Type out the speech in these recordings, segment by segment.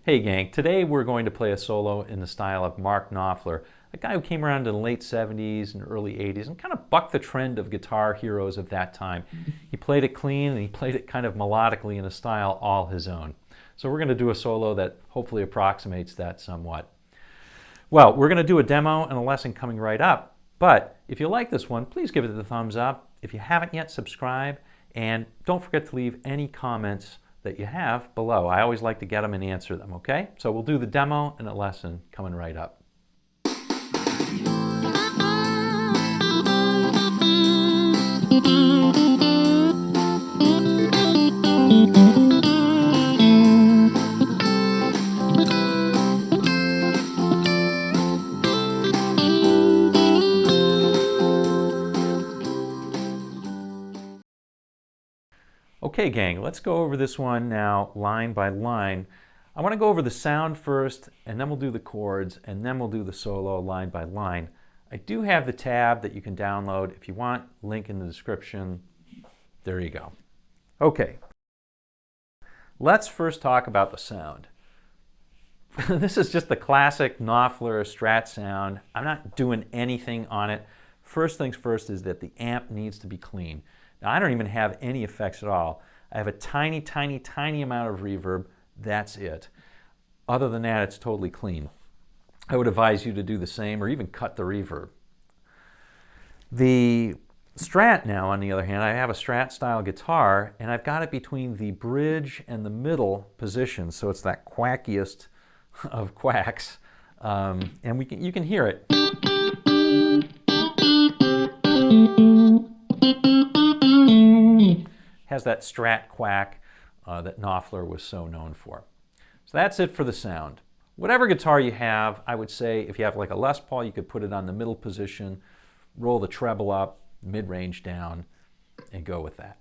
Hey gang, today we're going to play a solo in the style of Mark Knopfler, a guy who came around in the late 70s and early 80s and kind of bucked the trend of guitar heroes of that time. He played it clean and he played it kind of melodically in a style all his own. So we're going to do a solo that hopefully approximates that somewhat. Well, we're going to do a demo and a lesson coming right up, but if you like this one, please give it the thumbs up. If you haven't yet, subscribe, and don't forget to leave any comments that you have below. I always like to get them and answer them, okay? So we'll do the demo and a lesson coming right up. Okay gang, let's go over this one now line by line. I want to go over the sound first, and then we'll do the chords, and then we'll do the solo line by line. I do have the tab that you can download if you want, link in the description. There you go. Okay, let's first talk about the sound. This is just the classic Knopfler Strat sound. I'm not doing anything on it. First things first is that the amp needs to be clean. Now, I don't even have any effects at all. I have a tiny, tiny, tiny amount of reverb. That's it. Other than that, it's totally clean. I would advise you to do the same or even cut the reverb. The Strat now, on the other hand, I have a Strat style guitar, and I've got it between the bridge and the middle position, so it's that quackiest of quacks. And you can hear it. Has that Strat quack that Knopfler was so known for. So that's it for the sound. Whatever guitar you have, I would say if you have like a Les Paul, you could put it on the middle position, roll the treble up, mid-range down, and go with that.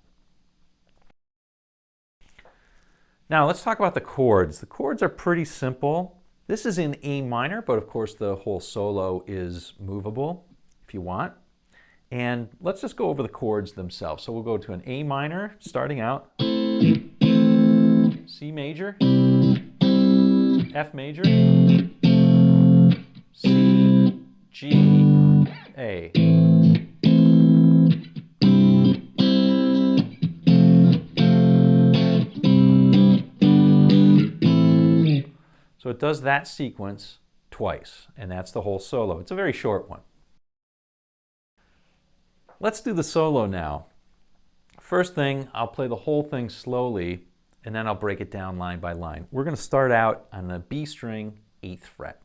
Now let's talk about the chords. The chords are pretty simple. This is in A minor, but of course the whole solo is movable if you want. And let's just go over the chords themselves. So we'll go to an A minor, starting out, C major, F major, C, G, A. So it does that sequence twice, and that's the whole solo. It's a very short one. Let's do the solo now. First thing, I'll play the whole thing slowly, and then I'll break it down line by line. We're going to start out on the B string, 8th fret.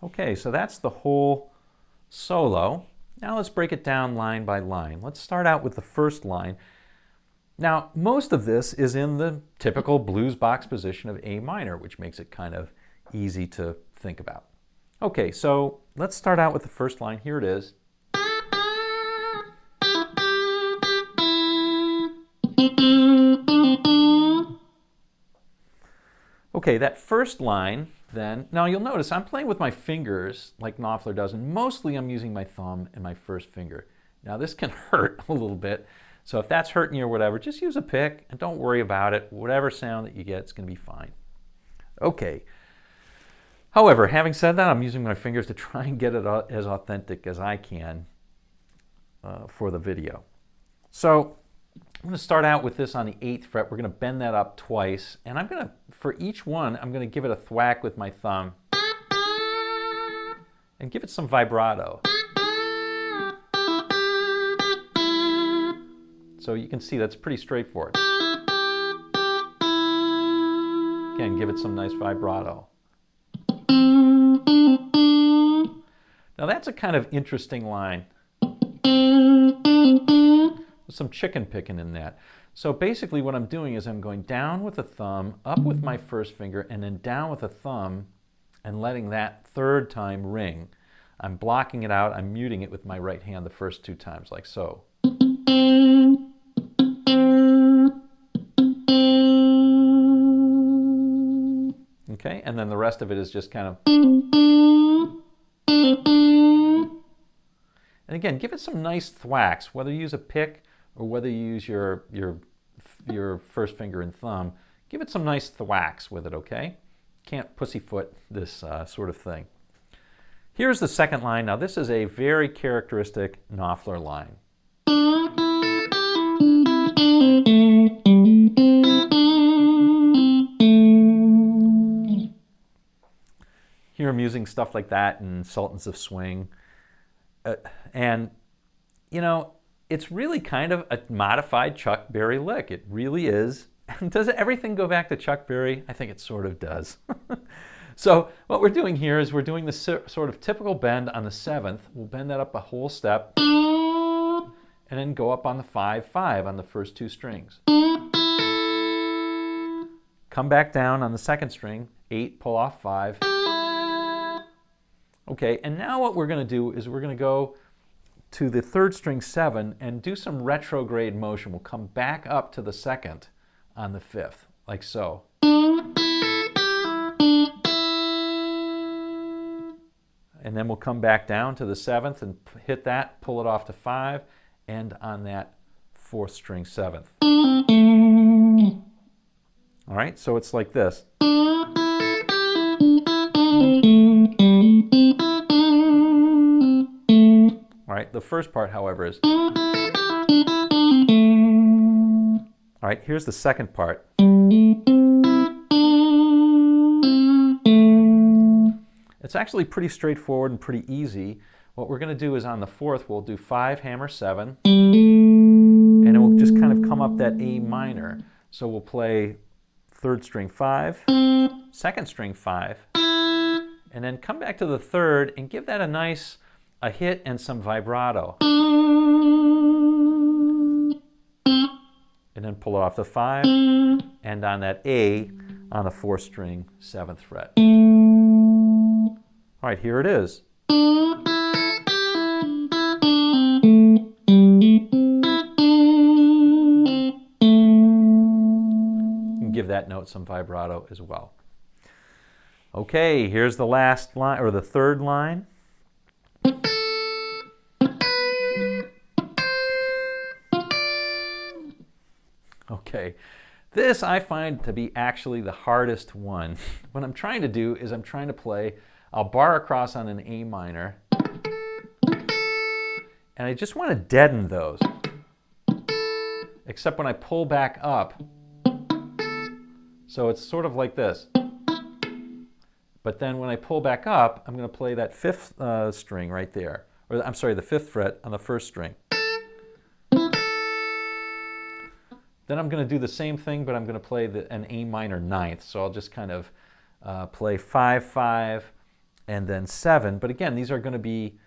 Okay, so that's the whole solo. Now let's break it down line by line. Let's start out with the first line. Now, most of this is in the typical blues box position of A minor, which makes it kind of easy to think about. Okay, so let's start out with the first line. Here it is. Okay, that first line then, now you'll notice I'm playing with my fingers like Knopfler does, and mostly I'm using my thumb and my first finger. Now this can hurt a little bit, so if that's hurting you or whatever, just use a pick and don't worry about it. Whatever sound that you get, it's going to be fine. Okay. However, having said that, I'm using my fingers to try and get it as authentic as I can for the video. So I'm going to start out with this on the 8th fret. We're going to bend that up twice, and I'm going to, for each one, I'm going to give it a thwack with my thumb and give it some vibrato. So you can see that's pretty straightforward. Again, give it some nice vibrato. Now that's a kind of interesting line. Some chicken picking in that. So basically what I'm doing is I'm going down with the thumb, up with my first finger, and then down with the thumb, and letting that third time ring. I'm blocking it out, I'm muting it with my right hand the first 2 times, like so. Okay, and then the rest of it is just kind of... And again, give it some nice thwacks, whether you use a pick or whether you use your first finger and thumb. Give it some nice thwacks with it, okay? Can't pussyfoot this sort of thing. Here's the second line. Now this is a very characteristic Knopfler line. Here I'm using stuff like that in Sultans of Swing. And, you know, it's really kind of a modified Chuck Berry lick. It really is. And does everything go back to Chuck Berry? I think it sort of does. So what we're doing here is we're doing the sort of typical bend on the 7th. We'll bend that up a whole step and then go up on the 5/5 on the first 2 strings. Come back down on the 2nd string, 8, pull off 5. Okay, and now what we're going to do is we're going to go to the 3rd string 7 and do some retrograde motion. We'll come back up to the 2nd on the 5th, like so. And then we'll come back down to the 7th and hit that, pull it off to 5, and on that 4th string 7th. All right, so it's like this. All right, the first part, however, is... All right, here's the second part. It's actually pretty straightforward and pretty easy. What we're going to do is on the 4th, we'll do 5, hammer 7, and it will just kind of come up that A minor. So we'll play 3rd string 5, 2nd string 5, and then come back to the 3rd and give that a hit and some vibrato. And then pull it off the 5, and on that A on the 4th string, 7th fret. All right, here it is. And give that note some vibrato as well. Okay, here's the last line, or the 3rd line. Okay, this I find to be actually the hardest one. What I'm trying to do is I'm trying to play, I'll bar across on an A minor, and I just want to deaden those. Except when I pull back up, so it's sort of like this. But then when I pull back up, I'm going to play that 5th string right there. Or I'm sorry, the 5th fret on the 1st string. Then I'm going to do the same thing, but I'm going to play an A minor 9th. So I'll just kind of play 5, 5, and then 7. But again, these are going to be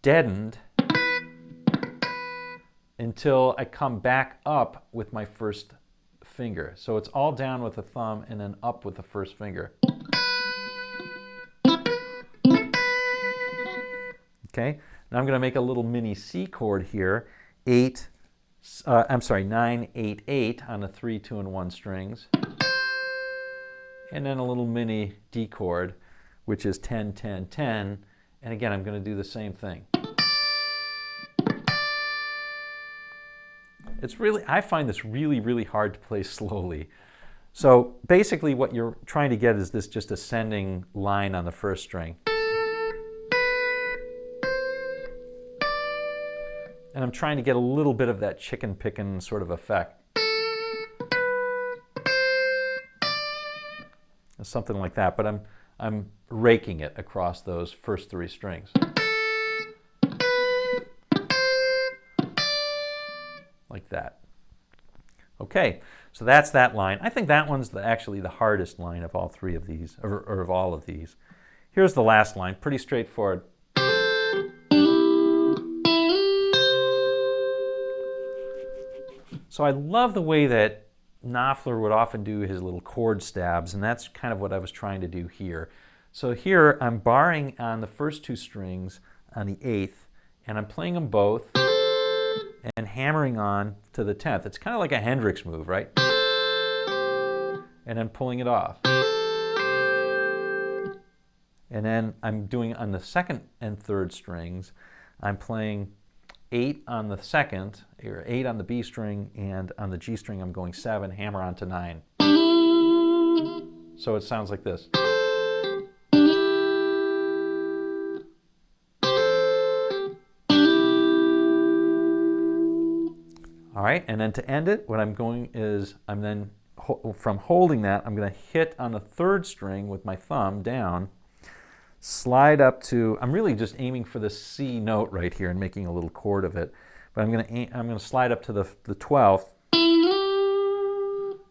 deadened until I come back up with my first finger. So it's all down with the thumb and then up with the first finger. Okay, now I'm going to make a little mini C chord here. 9, 8, 8 on the 3, 2, and 1 strings. And then a little mini D chord, which is 10, 10, 10. And again, I'm going to do the same thing. It's really, I find this really, really hard to play slowly. So basically what you're trying to get is this just ascending line on the 1st string. And I'm trying to get a little bit of that chicken picking sort of effect. Something like that, but I'm raking it across those first 3 strings. Like that. Okay, so that's that line. I think that one's actually the hardest line of all 3 of these, or of all of these. Here's the last line, pretty straightforward. So I love the way that Knopfler would often do his little chord stabs, and that's kind of what I was trying to do here. So here I'm barring on the first 2 strings on the 8th, and I'm playing them both and hammering on to the 10th. It's kind of like a Hendrix move, right? And then pulling it off. And then I'm doing on the 2nd and 3rd strings, I'm playing 8 on the 2nd, or 8 on the B string, and on the G string I'm going 7, hammer on to 9. So it sounds like this. All right, and then to end it, what I'm going is, I'm then, from holding that, I'm going to hit on the 3rd string with my thumb down, slide up to, I'm really just aiming for the C note right here and making a little chord of it, but I'm going to slide up to the 12th,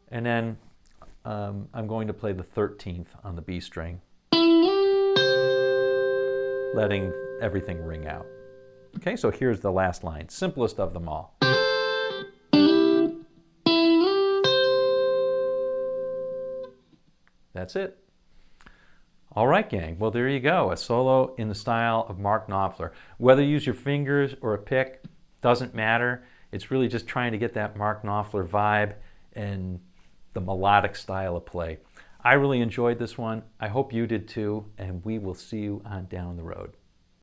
and then I'm going to play the 13th on the B string, letting everything ring out. Okay, so here's the last line, simplest of them all. That's it. All right, gang. Well, there you go. A solo in the style of Mark Knopfler. Whether you use your fingers or a pick, doesn't matter. It's really just trying to get that Mark Knopfler vibe and the melodic style of play. I really enjoyed this one. I hope you did too, and we will see you on down the road.